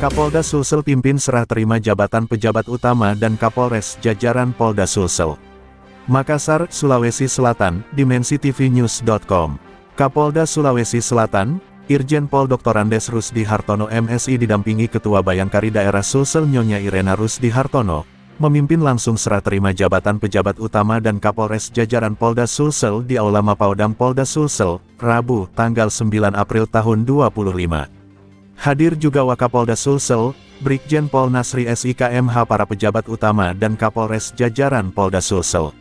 Kapolda Sulsel pimpin serah terima jabatan pejabat utama dan Kapolres jajaran Polda Sulsel. Makassar, Sulawesi Selatan, dimensitv-news.com. Kapolda Sulawesi Selatan, Irjen Pol Dr. Andes Rusdi Hartono MSI didampingi Ketua Bayangkari Daerah Sulsel Nyonya Irena Rusdi Hartono, memimpin langsung serah terima jabatan pejabat utama dan Kapolres jajaran Polda Sulsel di Aula Mapaodam Polda Sulsel, Rabu, tanggal 9 April tahun 2025. Hadir juga Wakapolda Sulsel, Brigjen Pol Nasri SIKMH, para pejabat utama dan Kapolres jajaran Polda Sulsel.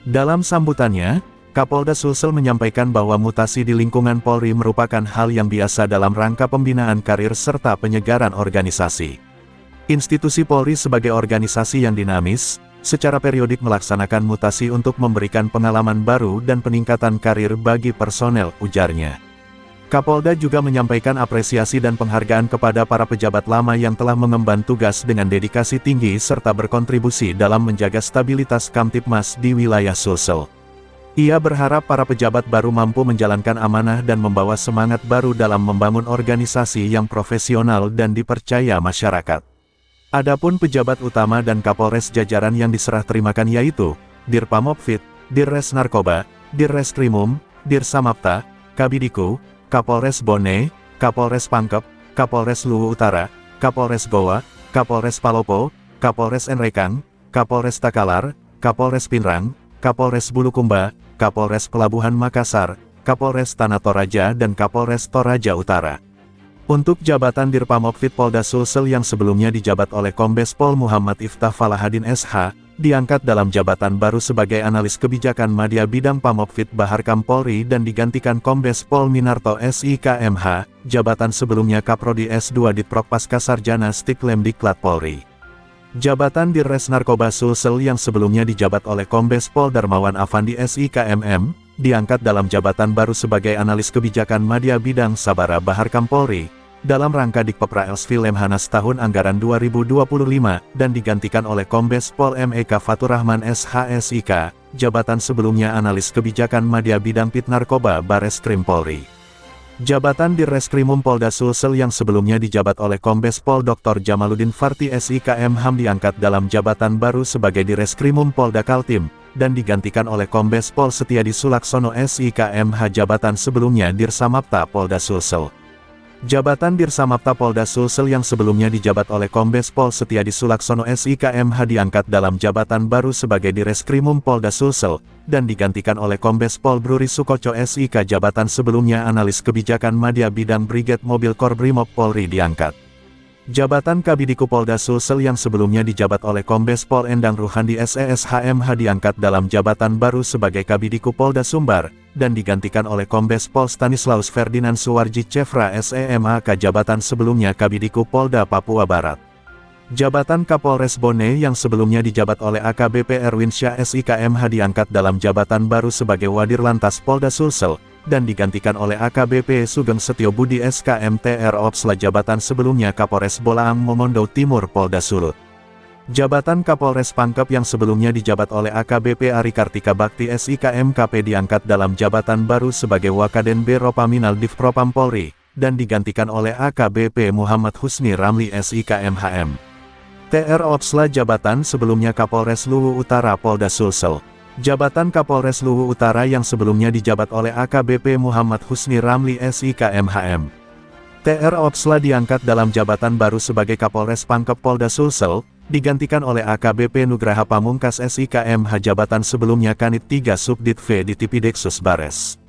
Dalam sambutannya, Kapolda Sulsel menyampaikan bahwa mutasi di lingkungan Polri merupakan hal yang biasa dalam rangka pembinaan karir serta penyegaran organisasi. Institusi Polri sebagai organisasi yang dinamis, secara periodik melaksanakan mutasi untuk memberikan pengalaman baru dan peningkatan karir bagi personel, ujarnya. Kapolda juga menyampaikan apresiasi dan penghargaan kepada para pejabat lama yang telah mengemban tugas dengan dedikasi tinggi serta berkontribusi dalam menjaga stabilitas Kamtibmas di wilayah Sulsel. Ia berharap para pejabat baru mampu menjalankan amanah dan membawa semangat baru dalam membangun organisasi yang profesional dan dipercaya masyarakat. Adapun pejabat utama dan Kapolres jajaran yang diserah terimakan yaitu Dirpamopfit, Dirres Narkoba, Dirreskrimum, Dirsamapta, Kabidiku, Kapolres Bone, Kapolres Pangkep, Kapolres Luwu Utara, Kapolres Goa, Kapolres Palopo, Kapolres Enrekang, Kapolres Takalar, Kapolres Pinrang, Kapolres Bulukumba, Kapolres Pelabuhan Makassar, Kapolres Tanah Toraja dan Kapolres Toraja Utara. Untuk jabatan Dirpamopfit Polda Sulsel yang sebelumnya dijabat oleh Kombes Pol Muhammad Iftah Falahadin SH, diangkat dalam jabatan baru sebagai analis kebijakan Madya Bidang Pamopfit Baharkam Polri dan digantikan Kombes Pol Minarto SIKMH, jabatan sebelumnya Kaprodi S2 Ditpropasca Sarjana Stiklemdiklat Polri. Jabatan Dirres Narkoba Sulsel yang sebelumnya dijabat oleh Kombes Pol Darmawan Afandi SIKMM, diangkat dalam jabatan baru sebagai analis kebijakan Madya Bidang Sabara Baharkam Polri, dalam rangka Dikpepra Elsfi Lemhanas tahun anggaran 2025, dan digantikan oleh Kombes Pol MEK Faturrahman SHSIK, jabatan sebelumnya analis kebijakan Madya Bidang Pit Narkoba Bareskrim Polri. Jabatan Dirreskrimum Polda Sulsel yang sebelumnya dijabat oleh Kombes Pol Dr. Jamaluddin Farti SIKMH diangkat dalam jabatan baru sebagai Dirreskrimum Polda Kaltim, dan digantikan oleh Kombes Pol Setiadi Sulaksono SIKMH, jabatan sebelumnya Dirsamapta Polda Sulsel. Jabatan Dirsamapta Polda Sulsel yang sebelumnya dijabat oleh Kombes Pol Setiadi Sulaksono SIKMH diangkat dalam jabatan baru sebagai Dirreskrimum Polda Sulsel, dan digantikan oleh Kombes Pol Bruri Sukoco SIK, jabatan sebelumnya analis kebijakan Madya Bidang Brigade Mobil Korbrimob Polri diangkat. Jabatan Kabidiku Polda Sulsel yang sebelumnya dijabat oleh Kombes Pol Endang Ruhandi SESHMH diangkat dalam jabatan baru sebagai Kabidiku Polda Sumbar, dan digantikan oleh Kombes Pol Stanislaus Ferdinand Suwarji Cefra SEMAK, jabatan sebelumnya Kabidiku Polda Papua Barat. Jabatan Kapolres Bone yang sebelumnya dijabat oleh AKBP Erwin Syah SIKMH diangkat dalam jabatan baru sebagai Wadir Lantas Polda Sulsel, dan digantikan oleh AKBP Sugeng Setio Budi SKMTR Opsla, jabatan sebelumnya Kapolres Bolaang Mongondo Timur Polda Sulut. Jabatan Kapolres Pangkep yang sebelumnya dijabat oleh AKBP Ari Kartika Bakti SIKMKP diangkat dalam jabatan baru sebagai Wakaden Biro Paminal Divpropam Polri, dan digantikan oleh AKBP Muhammad Husni Ramli SIKMHM. TR Opsla, jabatan sebelumnya Kapolres Luwu Utara Polda Sulsel. Jabatan Kapolres Luwu Utara yang sebelumnya dijabat oleh AKBP Muhammad Husni Ramli SIKMHM. TR Opsla diangkat dalam jabatan baru sebagai Kapolres Pangkep Polda Sulsel, digantikan oleh AKBP Nugraha Pamungkas SIKMH, jabatan sebelumnya Kanit 3 Subdit V di Tipideksus Bares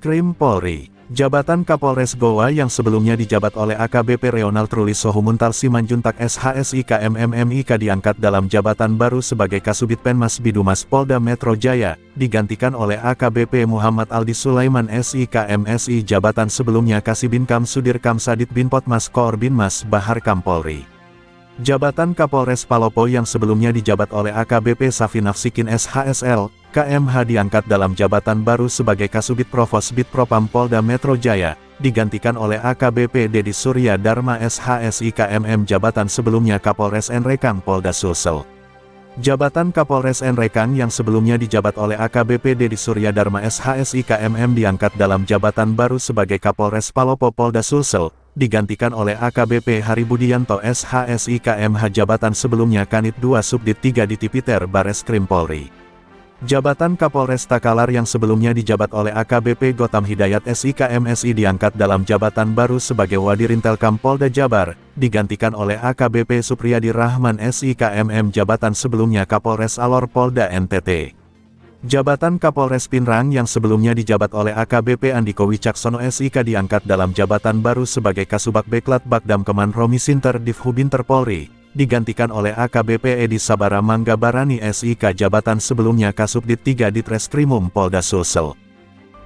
Krim Polri. Jabatan Kapolres Goa yang sebelumnya dijabat oleh AKBP Reonal Trulis Sohumuntal Simanjuntak SHSIKMMMIK diangkat dalam jabatan baru sebagai Kasubit Penmas Bidumas Polda Metro Jaya, digantikan oleh AKBP Muhammad Aldi Sulaiman SIKMSI, jabatan sebelumnya Kasibinkam Sudirkam Sadit Binpotmas Koor Binmas Baharkam Polri. Jabatan Kapolres Palopo yang sebelumnya dijabat oleh AKBP Safi Nafsikin SHSL, KMH diangkat dalam jabatan baru sebagai Kasubit Provos Bitpropam Polda Metro Jaya, digantikan oleh AKBP Dedi Surya Dharma SHSI KMM, jabatan sebelumnya Kapolres Enrekang Polda Sulsel. Jabatan Kapolres Nrekang yang sebelumnya dijabat oleh AKBP Dedi Suryadharma SHSIKMM diangkat dalam jabatan baru sebagai Kapolres Palopo Polda Sulsel, digantikan oleh AKBP Haribudianto SHSIKMH. Jabatan sebelumnya Kanit 2 Subdit 3 di Tipiter Bareskrim Polri. Jabatan Kapolres Takalar yang sebelumnya dijabat oleh AKBP Gotam Hidayat SIKMSI diangkat dalam jabatan baru sebagai Wadirintelkam Polda Jabar, digantikan oleh AKBP Supriyadi Rahman SIKMM. Jabatan sebelumnya Kapolres Alor Polda NTT. Jabatan Kapolres Pinrang yang sebelumnya dijabat oleh AKBP Andiko Wicaksono SIK diangkat dalam jabatan baru sebagai Kasubag Beklat Bagdam Keman Romi Sinter Divhubinter Polri, digantikan oleh AKBP Edi Sabara Mangga Barani SIK. Jabatan sebelumnya Kasubdit 3 Ditreskrimum Polda Sulsel.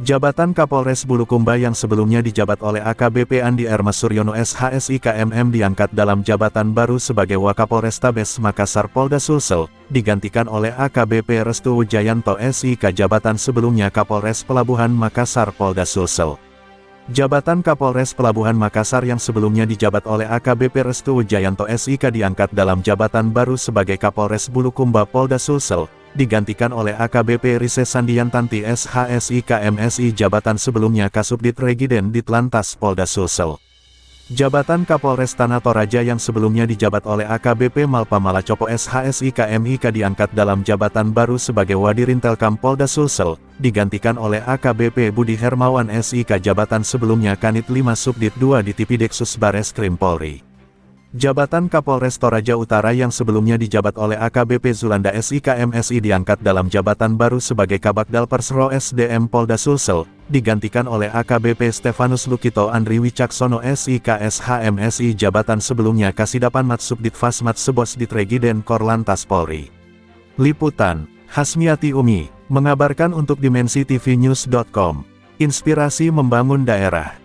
Jabatan Kapolres Bulukumba yang sebelumnya dijabat oleh AKBP Andi R. Suryono SHSIKMM diangkat dalam jabatan baru sebagai Wakapolrestabes Makassar Polda Sulsel, digantikan oleh AKBP Restu Wijayanto SIK. Jabatan sebelumnya Kapolres Pelabuhan Makassar Polda Sulsel. Jabatan Kapolres Pelabuhan Makassar yang sebelumnya dijabat oleh AKBP Restu Wijayanto SIK diangkat dalam jabatan baru sebagai Kapolres Bulukumba Polda Sulsel, digantikan oleh AKBP Rise Sandiantanti SHSIKMSI. Jabatan sebelumnya Kasubdit Regiden Ditlantas Polda Sulsel. Jabatan Kapolres Tanah Toraja yang sebelumnya dijabat oleh AKBP Malpa Malacopo SHSIKMIK diangkat dalam jabatan baru sebagai Wadirintelkam Polda Sulsel, digantikan oleh AKBP Budi Hermawan SIK. Jabatan sebelumnya Kanit 5 Subdit 2 di Tipideksus Bareskrim Polri. Jabatan Kapolres Toraja Utara yang sebelumnya dijabat oleh AKBP Zulanda SIKMSI diangkat dalam jabatan baru sebagai Kabagdal Persro SDM Polda Sulsel, digantikan oleh AKBP Stefanus Lukito Andri Wicaksono SIK SHMSI. Jabatan sebelumnya Kasidapan Mat Subdit Fasmat Sebos Ditregiden Korlantas Polri. Liputan, Hasmiati Umi, mengabarkan untuk Dimensy TV News.com. Inspirasi membangun daerah.